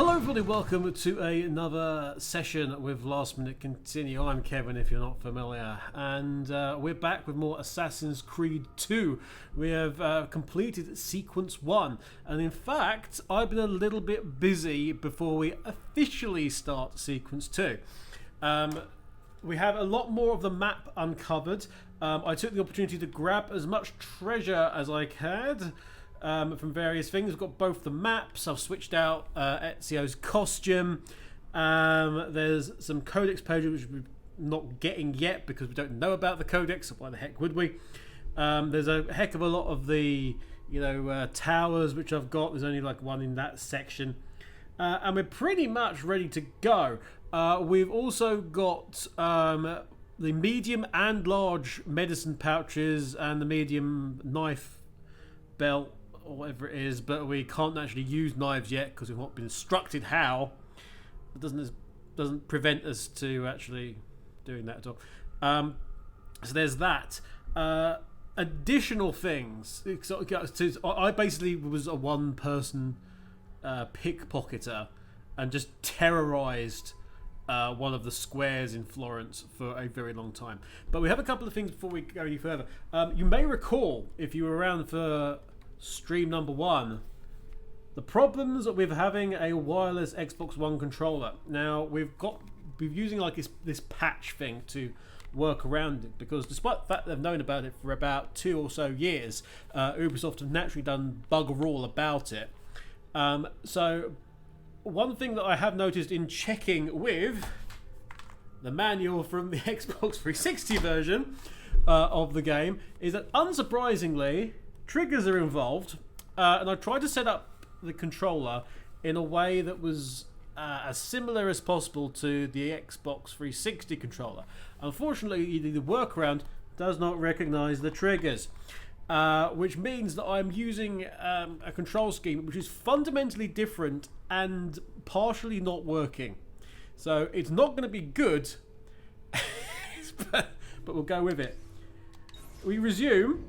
Hello everybody, welcome to another session with Last Minute Continue. I'm Kevin if you're not familiar, and we're back with more Assassin's Creed 2. We have completed Sequence 1, and in fact I've been a little bit busy before we officially start Sequence 2. We have a lot more of the map uncovered. I took the opportunity to grab as much treasure as I could from various things. We've got both the maps. I've switched out Ezio's costume. There's some codex pages which we're not getting yet because we don't know about the codex. So why the heck would we? There's a heck of a lot of the towers which I've got. There's only like one in that section, and we're pretty much ready to go. We've also got the medium and large medicine pouches and the medium knife belt or whatever it is, but we can't actually use knives yet because we've not been instructed how. It doesn't prevent us to actually doing that at all. So there's that. Additional things. I basically was a one-person pickpocketer and just terrorized one of the squares in Florence for a very long time. But we have a couple of things before we go any further. You may recall, if you were around for stream number 1, the problems with having a wireless Xbox One controller. Now we're using like this patch thing to work around it, because despite the fact they've known about it for about 2 or so years, Ubisoft have naturally done bugger all about it. So one thing that I have noticed in checking with the manual from the Xbox 360 version of the game is that, unsurprisingly, triggers are involved, and I tried to set up the controller in a way that was as similar as possible to the Xbox 360 controller. Unfortunately, the workaround does not recognize the triggers, which means that I'm using a control scheme which is fundamentally different and partially not working. So it's not going to be good, but we'll go with it. We resume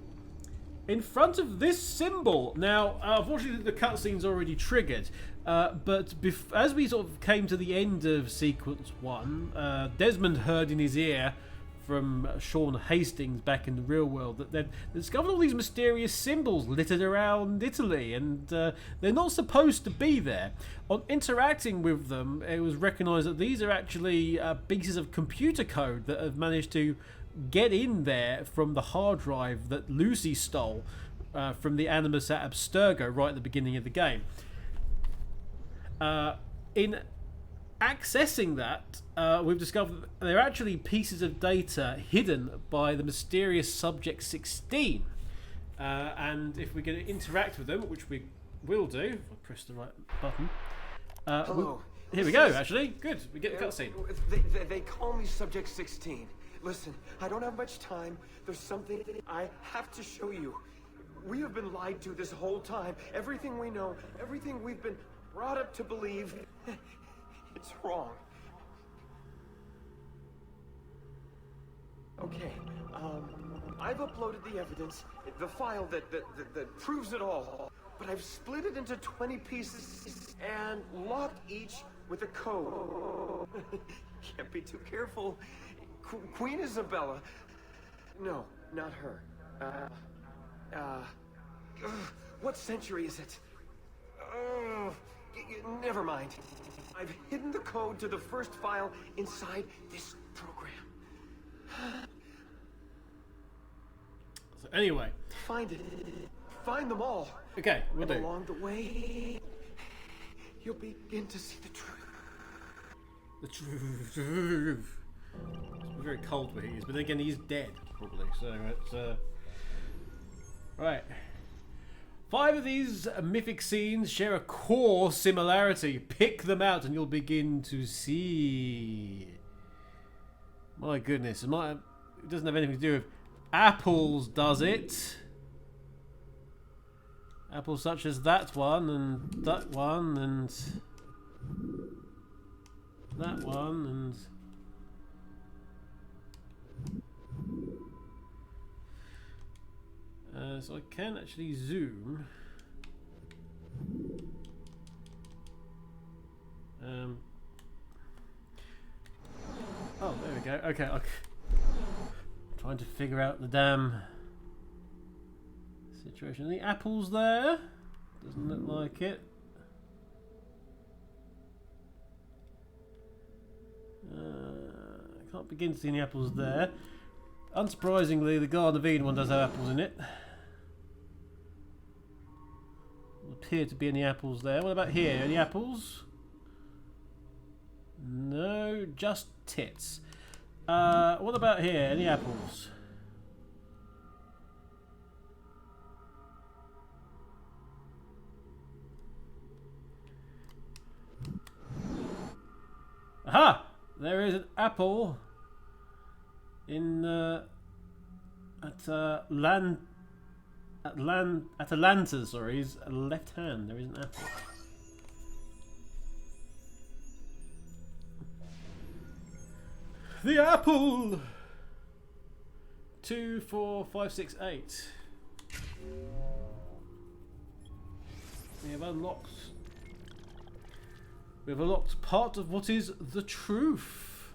in front of this symbol. Now, unfortunately, the cutscene's already triggered, but as we sort of came to the end of Sequence 1, Desmond heard in his ear from Sean Hastings back in the real world that they'd discovered all these mysterious symbols littered around Italy, and they're not supposed to be there. On interacting with them, it was recognised that these are actually pieces of computer code that have managed to get in there from the hard drive that Lucy stole from the Animus at Abstergo right at the beginning of the game. In accessing that, we've discovered that they're actually pieces of data hidden by the mysterious Subject 16. And if we're going to interact with them, which we will do, if I press the right button. Hello. Here we go, actually. Good, we get the cutscene. They call me Subject 16. Listen, I don't have much time. There's something I have to show you. We have been lied to this whole time. Everything we know, everything we've been brought up to believe, it's wrong. Okay, I've uploaded the evidence, the file that proves it all, but I've split it into 20 pieces and locked each with a code. Can't be too careful. Queen Isabella. No, not her. What century is it? Never mind. I've hidden the code to the first file inside this program. So anyway, Find it. Find them all. okay, we'll do. Along the way, you'll begin to see the truth. The truth. It's very cold where he is, but then again, he's dead, probably. So it's right. 5 of these mythic scenes share a core similarity. Pick them out, and you'll begin to see. My goodness, it doesn't have anything to do with apples, does it? Apples such as that one, and that one, and that one, and so I can actually zoom. Okay. Trying to figure out the damn situation. Any apples there? Doesn't look like it. I can't begin to see any apples there. Unsurprisingly, the Garden of Eden one does have apples in it. There appear to be any apples there. What about here? Any apples? No, just tits. What about here? Any apples? Aha! There is an apple in Atlanta. Sorry, his left hand. There is an apple. The apple. 2, 4, 5, 6, 8. We have unlocked. We've unlocked part of what is the truth.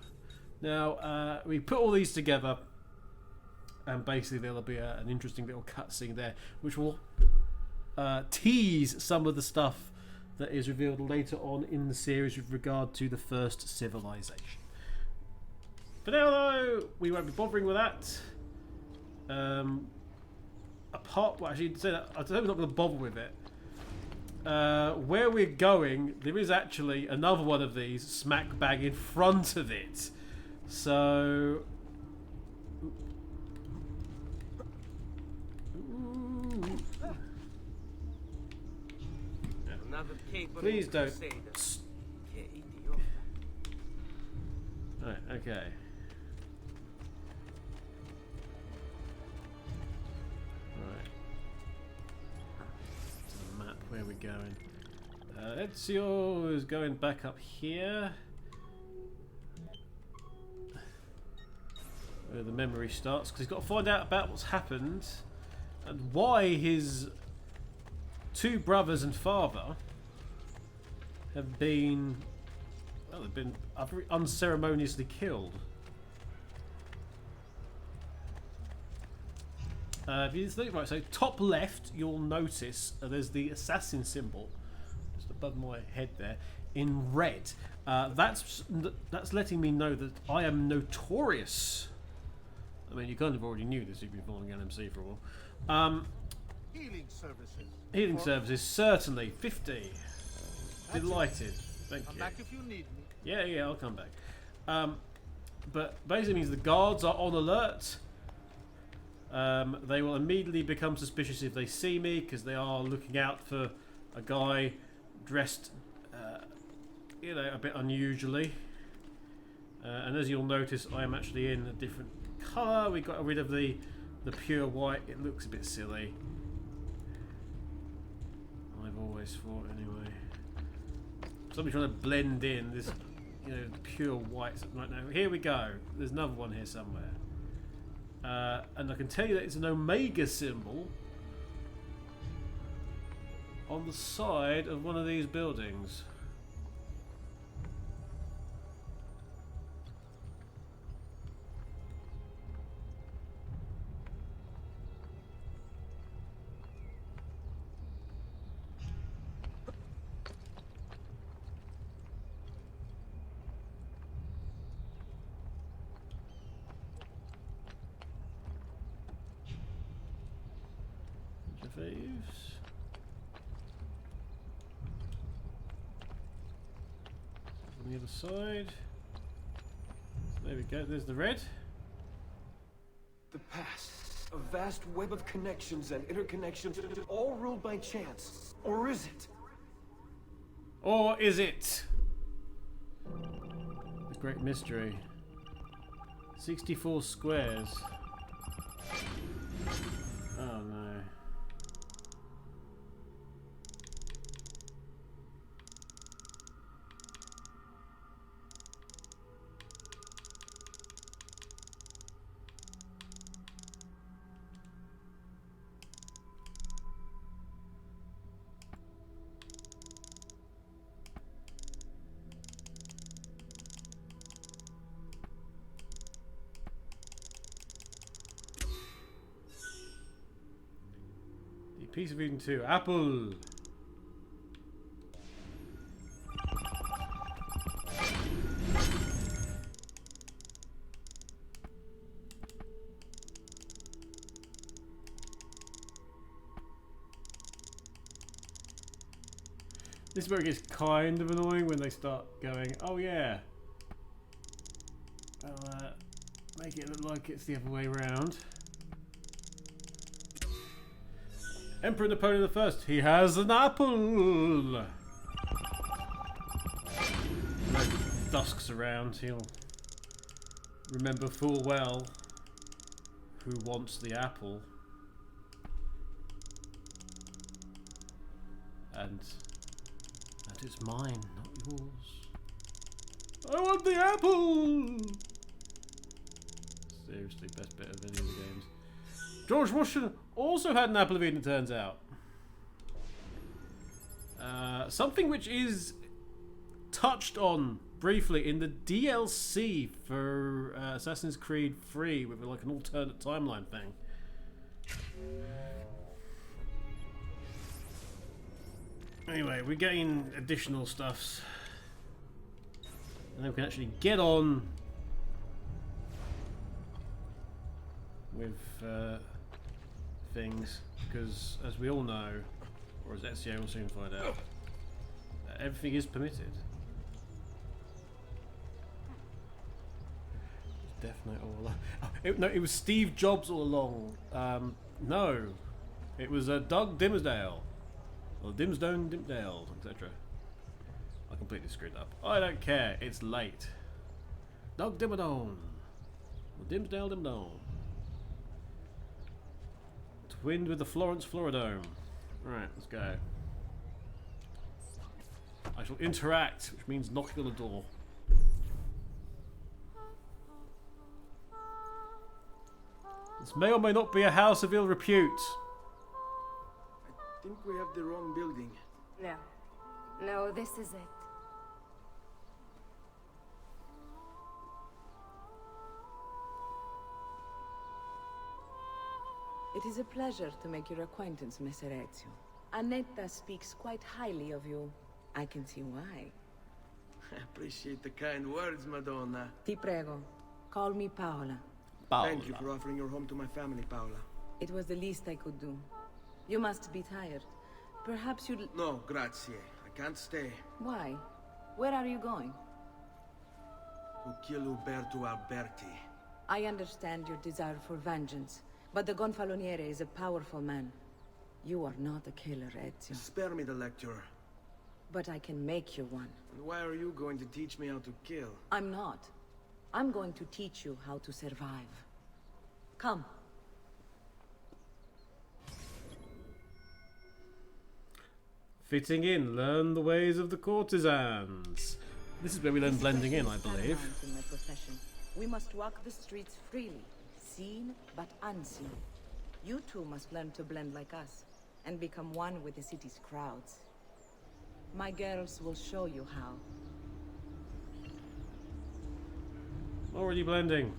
Now, we put all these together, and basically there'll be an interesting little cutscene there, which will tease some of the stuff that is revealed later on in the series with regard to the first civilization. For now, though, we won't be bothering with that. Well, actually, say that, I don't, we're not going to bother with it. Where we're going, there is actually another one of these smack bang in front of it. So, please don't. Right, okay. Where are we going? Ezio is going back up here. Where the memory starts, because he's got to find out about what's happened and why his two brothers and father have been, well, they've been unceremoniously killed. If you think, right, so top left, you'll notice there's the assassin symbol just above my head there in red. That's letting me know that I am notorious. I mean, you kind of already knew this if you've been following LMC for a while. Healing services. Healing services, certainly. 50. Delighted. Thank you. Come back if you need me. Yeah, I'll come back. But basically means the guards are on alert. They will immediately become suspicious if they see me, because they are looking out for a guy dressed, you know, a bit unusually. And as you'll notice, I am actually in a different colour. We got rid of the pure white. It looks a bit silly. I've always thought, anyway. Somebody trying to blend in this, you know, pure white. Right now, here we go. There's another one here somewhere. And I can tell you that it's an omega symbol on the side of one of these buildings. On the other side. There we go, there's the red. The past. A vast web of connections and interconnections, all ruled by chance. Or is it? Or is it? The great mystery. 64 squares. Oh no. piece of Eden 2. Apple. This is where it gets kind of annoying when they start going, oh yeah, I'll make it look like it's the other way around. Emperor Napoleon I, he has an apple! When dusk's around, he'll remember full well who wants the apple. And it's mine, not yours. I want the apple! Seriously, best bit of any of the games. George Washington also had an apple of Eden, it turns out. Something which is touched on briefly in the DLC for Assassin's Creed 3 with like an alternate timeline thing. Anyway, we're getting additional stuffs. And then we can actually get on with things. Because, as we all know, or as Ezio will soon find out, everything is permitted. Definitely all along. Oh, no, it was Steve Jobs all along. No, it was Doug Dimsdale. Or Dimsdale, etc. I completely screwed up. I don't care. It's late. Doug Dimmadome. Or Dimsdale Dimmadome. Twinned with the Florence Floridome. Right, let's go. I shall interact, which means knocking on the door. This may or may not be a house of ill repute. I think we have the wrong building. No. No, this is it. It is a pleasure to make your acquaintance, Messer Ezio. Annetta speaks quite highly of you. I can see why. I appreciate the kind words, Madonna. Ti prego. Call me Paola. Thank you for offering your home to my family, Paola. It was the least I could do. You must be tired. Perhaps you'd... No, grazie. I can't stay. Why? Where are you going? To kill Uberto Alberti. I understand your desire for vengeance, but the Gonfaloniere is a powerful man. You are not a killer, Ezio. Spare me the lecture. But I can make you one. And why are you going to teach me how to kill? I'm not. I'm going to teach you how to survive. Come. Fitting in, learn the ways of the courtesans. This is where we learn blending in, I believe. In my profession, we must walk the streets freely, seen but unseen. You too must learn to blend like us, and become one with the city's crowds. My girls will show you how. Already blending.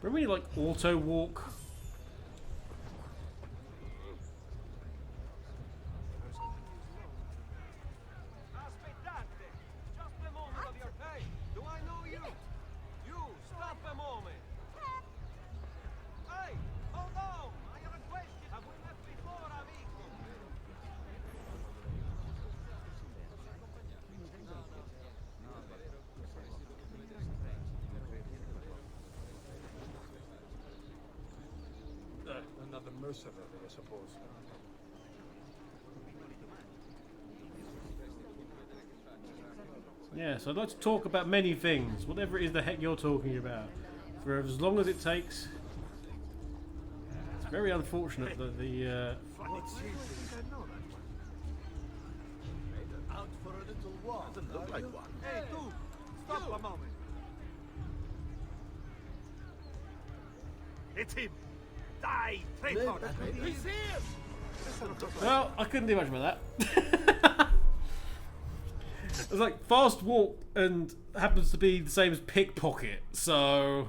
Remember when you like auto walk? Aspettate! Just a moment of your pain. Do I know you? You, stop a moment. Hey, hold on. I have a question. Have we met before, amico? Another mercenary, I suppose. Yes, I'd like to talk about many things, whatever it is the heck you're talking about. for as long as it takes. It's very unfortunate that the Out for a little walk. Doesn't look like one. Hey, you! Stop a moment. It's him. Die, traitor! He's here! well, I couldn't do much with that. It's like fast walk and happens to be the same as pickpocket, so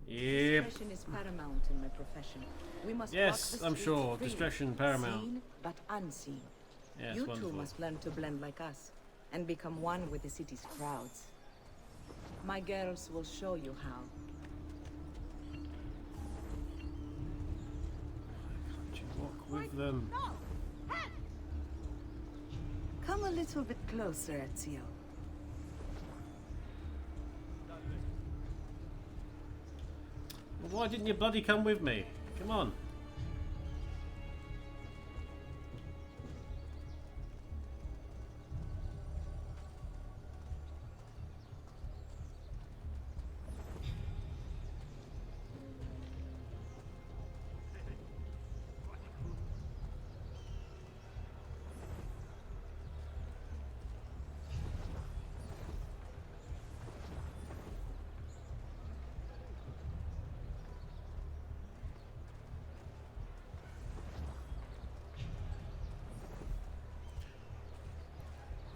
yep. Discretion is paramount in my profession. We must Yes, walk the I'm streets sure. freely, Discretion paramount. Seen but unseen. Yes, You wonderful. two must learn to blend like us and become one with the city's crowds. My girls will show you how. Can't you walk with them? Come a little bit closer, Ezio. Well, why didn't you bloody come with me? Come on.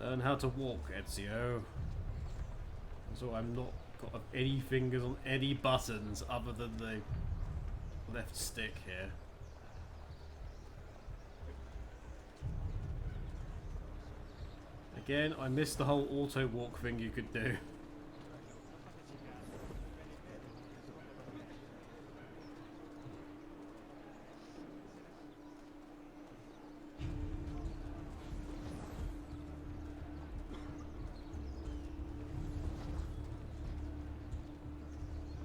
Learn how to walk, Ezio. So I'm not got any fingers on any buttons other than the left stick here. Again, I missed the whole auto walk thing you could do.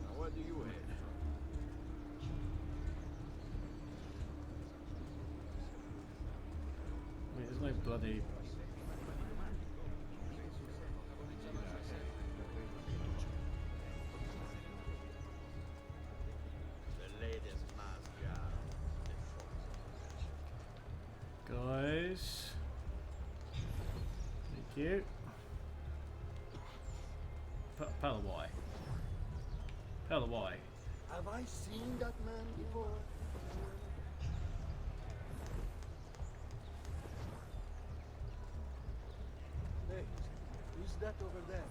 Now, what do you have? Wait, there's no bloody... The latest mask. Guys. Thank you. Pal Y. Pal Y. Have I seen that man before? Hey, who's that over there?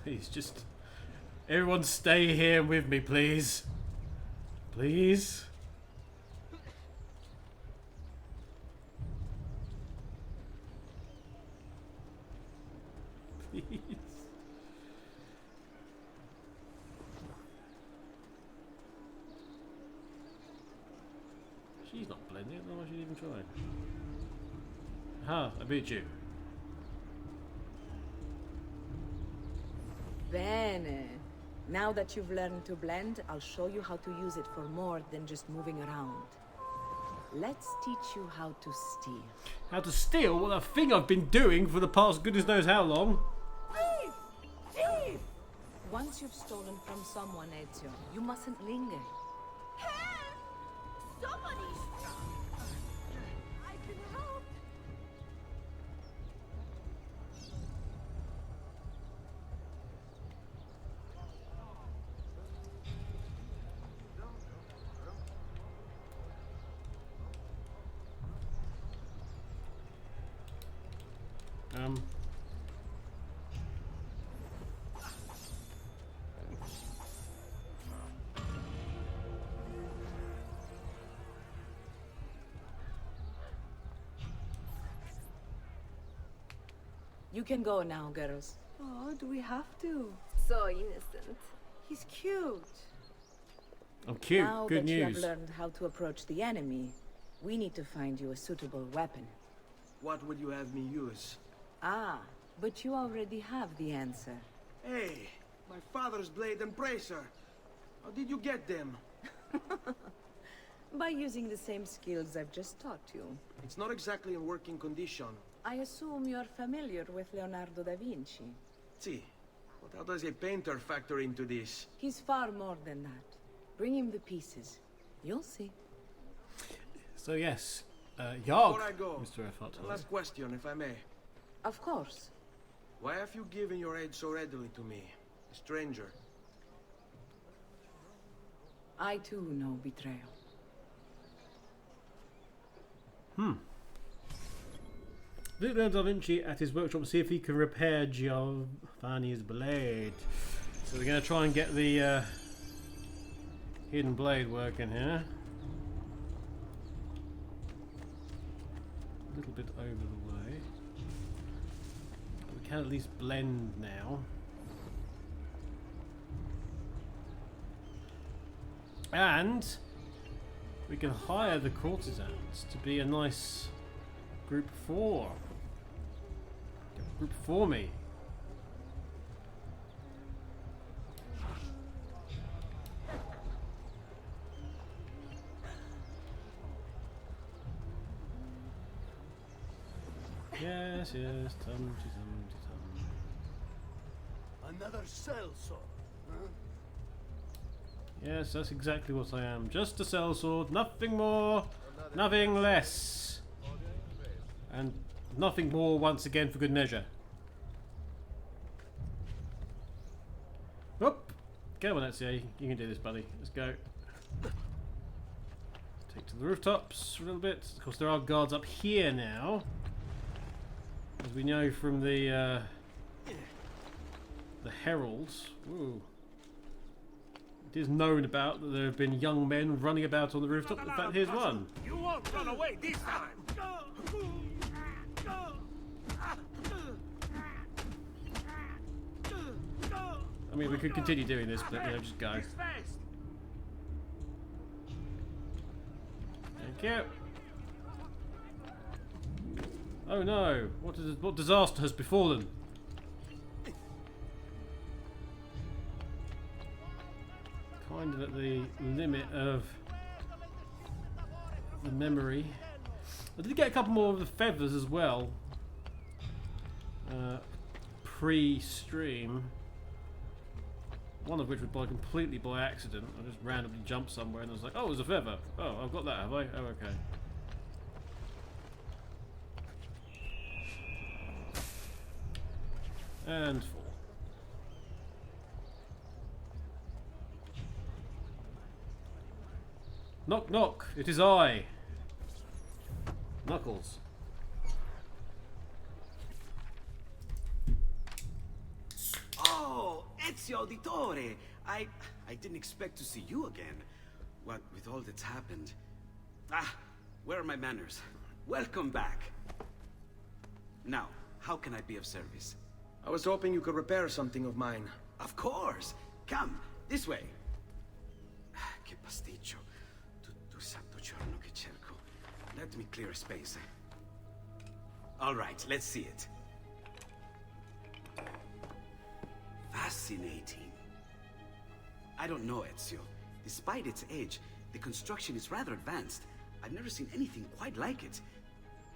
Please, just... Everyone stay here with me, please. Please. Please. She's not blending, otherwise she'd even try. Aha, I beat you. Bene. Now that you've learned to blend, I'll show you how to use it for more than just moving around. Let's teach you how to steal. How to steal? Well, a thing I've been doing for the past goodness knows how long. Thief! Thief! Once you've stolen from someone, Ezio, you mustn't linger. Somebody! I can help! You can go now, girls. Oh, do we have to? So innocent. He's cute. I'm cute. Now Good that you news. have learned how to approach the enemy, we need to find you a suitable weapon. What would you have me use? Ah, but you already have the answer. Hey, my father's blade and bracer. How did you get them? By using the same skills I've just taught you. It's not exactly in working condition. I assume you're familiar with Leonardo da Vinci. See, but how does a painter factor into this? He's far more than that. Bring him the pieces. You'll see. So yes, Yarg, Before I go, Mr. Effort. one last question, if I may. Of course. Why have you given your aid so readily to me, a stranger? I too know betrayal. Visit Leonardo da Vinci at his workshop to see if he can repair Giovanni's blade. So we're going to try and get the hidden blade working here. A little bit over the way. But we can at least blend now. And we can hire the courtesans to be a nice group 4. Group 4 me. Yes, yes, tum. Another cell sword, huh? Yes, that's exactly what I am. Just a sellsword, nothing more, nothing less. And nothing more once again for good measure. Whoop! Go on, Ezio. You can do this, buddy. Let's go. Take to the rooftops for a little bit. Of course, there are guards up here now. As we know from the heralds. Ooh. It is known about that there have been young men running about on the rooftop. In fact, here's one. You won't run away this time! I mean, we could continue doing this, but just go. Thank you. Oh no! What disaster has befallen? Kind of at the limit of the memory. I did get a couple more of the feathers as well. Pre-stream. One of which was completely by accident. I just randomly jumped somewhere and I was like, oh, there's a feather. Oh, I've got that, have I? Oh, okay. And 4. Knock, knock. It is I. Knuckles. Oh, Ezio Auditore! I didn't expect to see you again. What with all that's happened. Ah, where are my manners? Welcome back. Now, how can I be of service? I was hoping you could repair something of mine. Of course! Come, this way! Che pasticcio. Tu santo giorno che cerco. Let me clear a space. Alright, let's see it. Fascinating. I don't know, Ezio. Despite its age, the construction is rather advanced. I've never seen anything quite like it.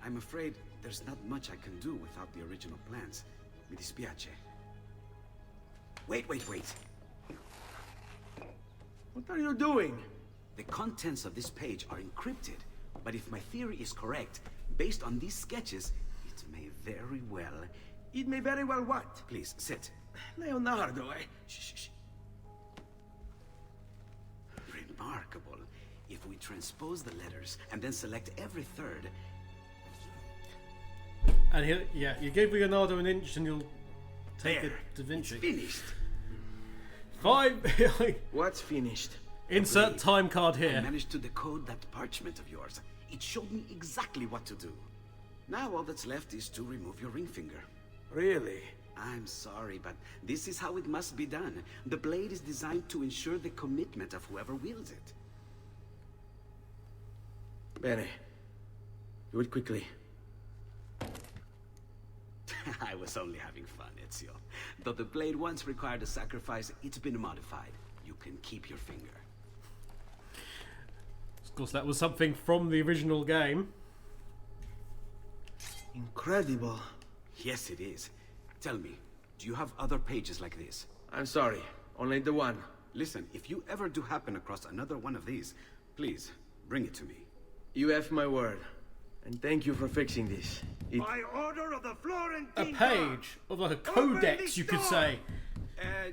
I'm afraid there's not much I can do without the original plans. Mi dispiace. Wait. What are you doing? The contents of this page are encrypted, but if my theory is correct, based on these sketches, it may very well... It may very well what? Please, sit. Leonardo, eh? Shh. Remarkable. If we transpose the letters and then select every third... And here, yeah, you give Leonardo an inch and you'll take There, a Da Vinci. it's finished. 5. What's finished? Insert time card I here. managed to decode that parchment of yours. It showed me exactly what to do. Now all that's left is to remove your ring finger. Really? I'm sorry, but this is how it must be done. The blade is designed to ensure the commitment of whoever wields it. Bene. Do it quickly. I was only having fun, Ezio. Though the blade once required a sacrifice, it's been modified. You can keep your finger. course, that was something from the original game. Incredible. Yes, it is. Tell me, do you have other pages like this? I'm sorry, only the one. Listen, if you ever do happen across another one of these, please, bring it to me. You have my word. And thank you for fixing this. By order of the Florentine A page of like a codex, you could say.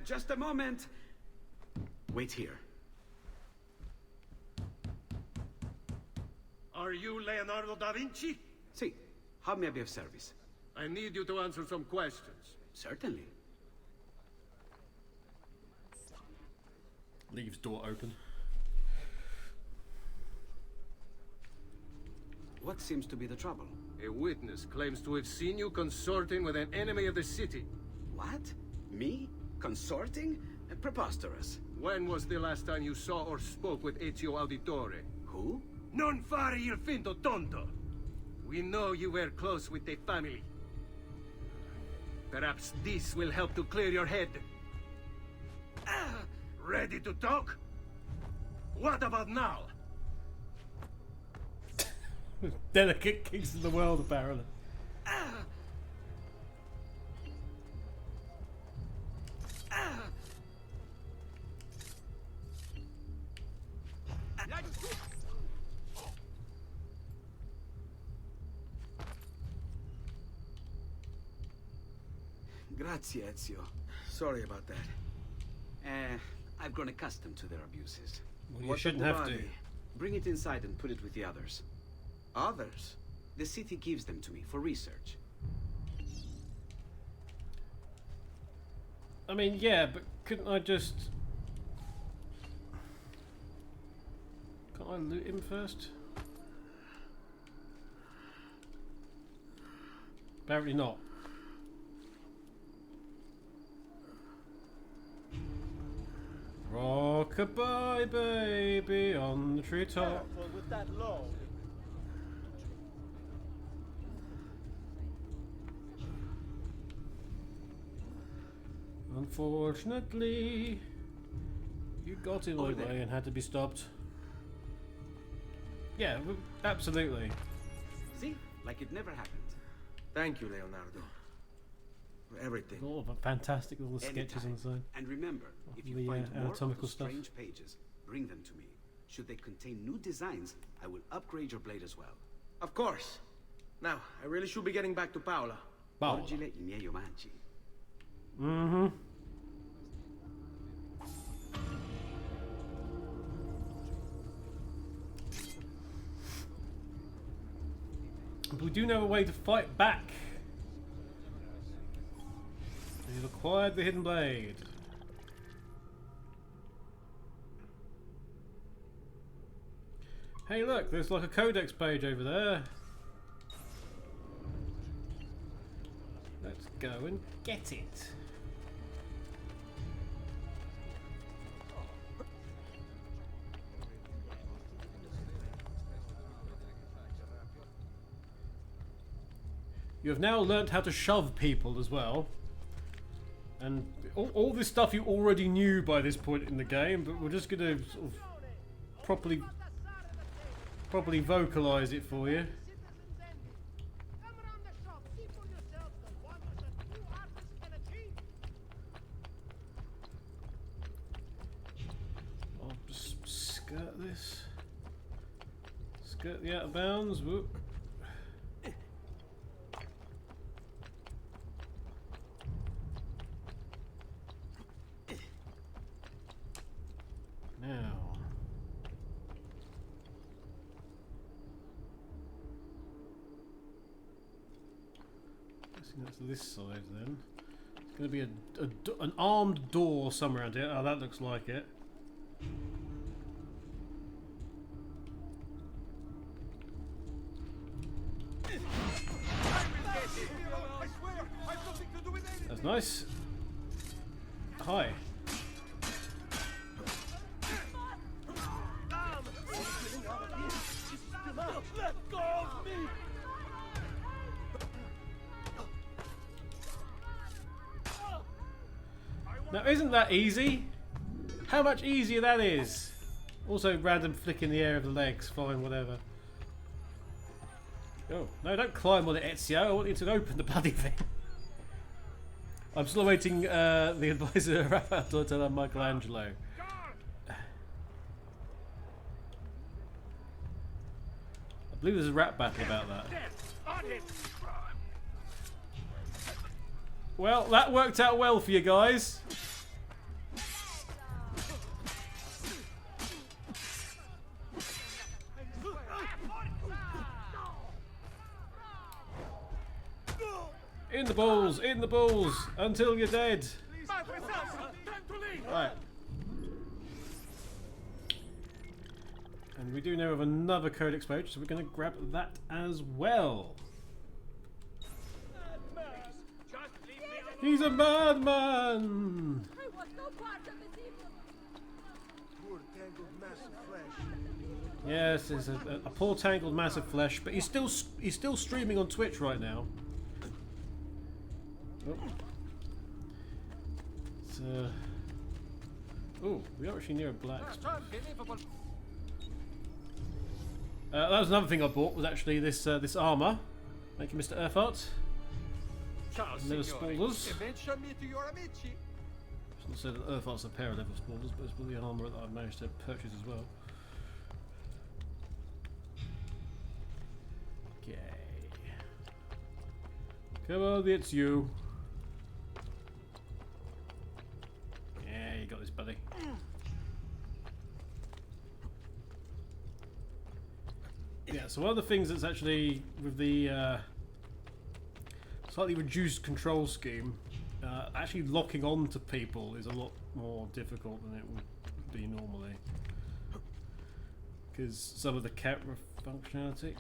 Just a moment. Wait here. Are you Leonardo da Vinci? See, how may I be of service? I need you to answer some questions. Certainly. Leaves door open. What seems to be the trouble? A witness claims to have seen you consorting with an enemy of the city. What? Me? Consorting? Preposterous. When was the last time you saw or spoke with Ezio Auditore? Who? Non fare il finto tonto. We know you were close with the family. Perhaps this will help to clear your head. Ready to talk? What about now? Delicate kings of the world, apparently. Grazie, Ezio. Sorry about that. I've grown accustomed to their abuses. Well, you What shouldn't of the have to. body? Bring it inside and put it with the others. Others? The city gives them to me for research. I mean, yeah, but couldn't I just... Can't I loot him first? Apparently not. Rock-a-bye, baby, on the treetop. with that low. Unfortunately, you got in my Over there. way and had to be stopped. Yeah, absolutely. See? Like it never happened. Thank you, Leonardo. For everything. All of fantastic little sketches on the side. And remember, if you The, find more of anatomical those stuff. strange pages, bring them to me. Should they contain new designs, I will upgrade your blade as well. Of course. Now, I really should be getting back to Paola. Paola. Porgile I miei omaggi. Mm-hmm. But we do know a way to fight back. We've acquired the hidden blade. Hey look, there's like a codex page over there. Let's go and get it. You have now learnt how to shove people as well. And all this stuff you already knew by this point in the game, but we're just going to sort of properly vocalise it for you. I'll just skirt this. Skirt the out of bounds. Whoop. Now, guessing that's this side then. It's going to be an armed door somewhere around here. Oh, that looks like it. That's nice. Hi. Let go of me! Now, isn't that easy? How much easier that is? Also, random flick in the air of the legs, fine, whatever. Oh, no, don't climb on it, Ezio. I want you to open the bloody thing. I'm still awaiting the advisor, Auditore and Michelangelo. I believe there's a rap battle about that. Well, that worked out well for you guys. In the balls, until you're dead. Right. And we do know of another codex page, so we're going to grab that as well. He's a madman! Yes, it's a poor tangled mass of flesh, but he's still streaming on Twitch right now. Oh, we are actually near a blacksmith. That was another thing I bought, was actually this this armour. Thank you, Mr. Earthart. Never spoilers. Shouldn't say that Earthart's a pair of level spoilers, but it's really an armour that I've managed to purchase as well. Okay. Come on, it's you. Yeah, you got this, buddy. Yeah, so one of the things that's actually with the slightly reduced control scheme, actually locking on to people is a lot more difficult than it would be normally. Because some of the camera functionality.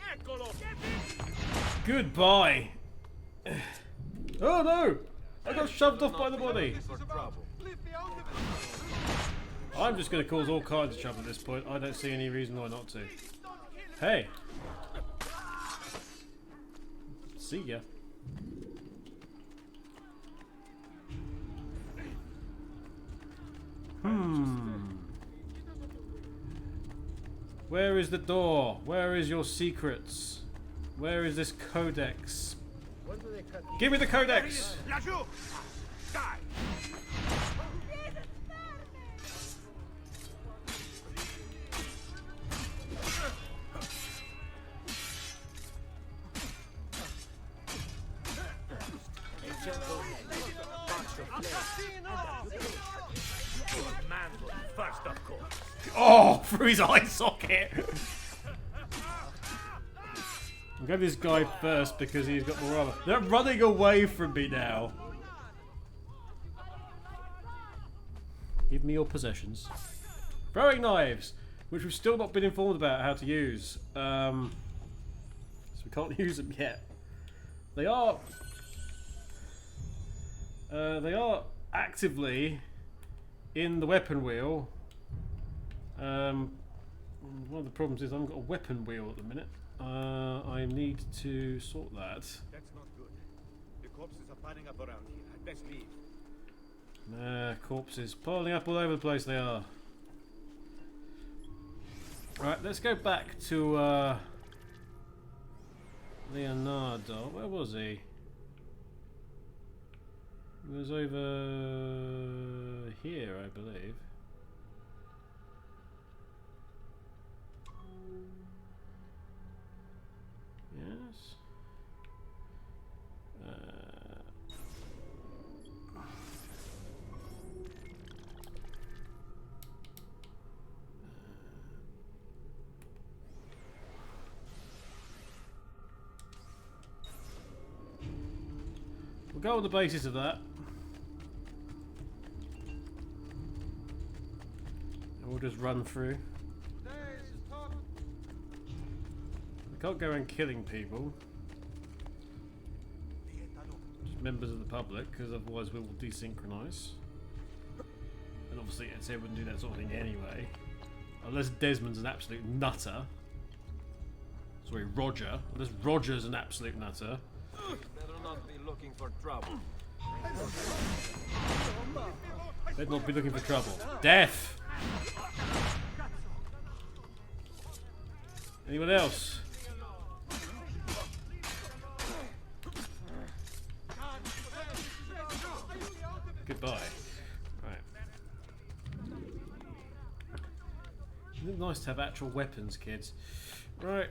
Goodbye! Oh no! I got shoved off by the body! I'm just going to cause all kinds of trouble at this point. I don't see any reason why not to. Hey! See ya. Where is the door? Where is your secrets? Where is this codex? Give me the codex! Oh, through his eye socket! I'll grab this guy first because he's got more armor. They're running away from me now. Give me your possessions. Throwing knives, which we've still not been informed about how to use. So we can't use them yet. They are actively in the weapon wheel. One of the problems is I haven't got a weapon wheel at the minute. I need to sort that. That's not good. The corpses are piling up around here. I'd best leave. Corpses piling up all over the place. They are. Right, let's go back to Leonardo. Where was he? He was over here, I believe. Yes. We'll go on the basis of that. And we'll just run through. We can't go around killing people. Just members of the public, because otherwise we will desynchronize. And obviously Ezio wouldn't do that sort of thing anyway. Unless Desmond's an absolute nutter. Sorry, Roger. Unless Roger's an absolute nutter. Better not be looking for trouble. Better not be looking for trouble. Death! Anyone else? Goodbye. Right. Isn't it nice to have actual weapons, kids? Right.